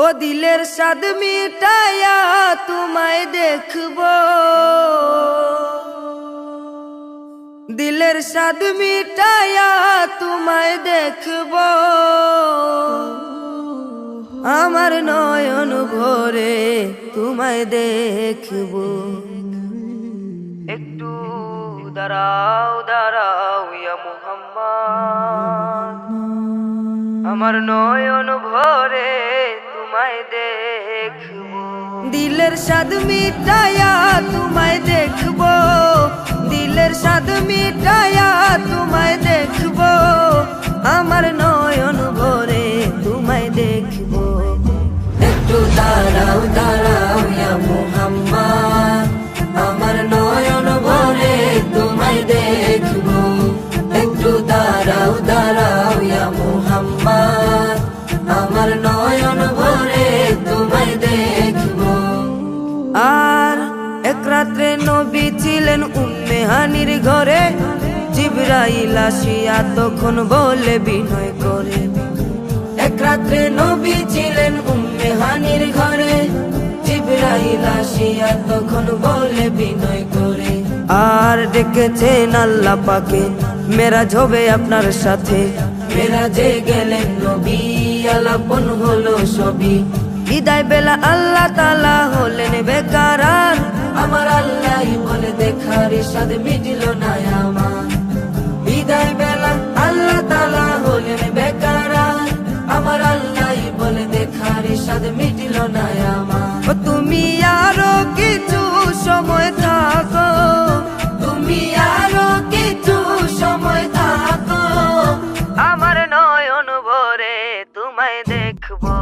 ও দিলের স্বাদ মিটায়া তোমায় দেখবো, দিলের স্বাদ মিটায়া তোমায় দেখবো, আমার নয়ন ভরে তোমায় দেখবো। একটু দাঁড়াও দাঁড়াও ইয়া মুহাম্মদ, আমার নয়ন ভরে তোমায় দেখবো। দিলের স্বাদ মিটায়া তোমায় দেখবো, দিলের স্বাদ মিটায়া তোমায় দেখবো, আমার নয়ন ভরে তোমায় দেখবো। একটু দাঁড়াও দাঁড়াও ইয়া মুহাম্মদ, আমার নয়ন ভরে তোমায় দেখবো। একটু দাঁড়াও দাঁড়াও ইয়া মুহাম্মদ, আমার নয়ন ভরে তোমায় দেখবো। আর এক রাত্রে নবী ছিলেন উম্মে হানির ঘরে, জিবরাইল আসিয়া তখন বলে বিনয় করে। এক রাত্রে নবী ছিলেন উম্মে হানির ঘরে, জিবরাইল আসিয়া তখন বলে বিনয় করে। আর ডেকেছেন আল্লাহ পাকে মেরাজ হবে আপনার সাথে, মেরাজে গেলেন নবী আলাপন হলো সবই। বিদায় বেলা আল্লাহ তাআলা হলেন বেকারার, আমার আল্লাহই বলে দেখার স্বাদ মিটিল না আমার। বিদায় বেলা আল্লাহ তাআলা হলেন বেকারার, আমার আল্লাহই বলে দেখার স্বাদ মিটিল না আমার। তুমি আরো কিছু সময় থাকো, তুমি আরো কিছু সময় থাকো, আমার নয়ন ভরে তোমায় দেখবো।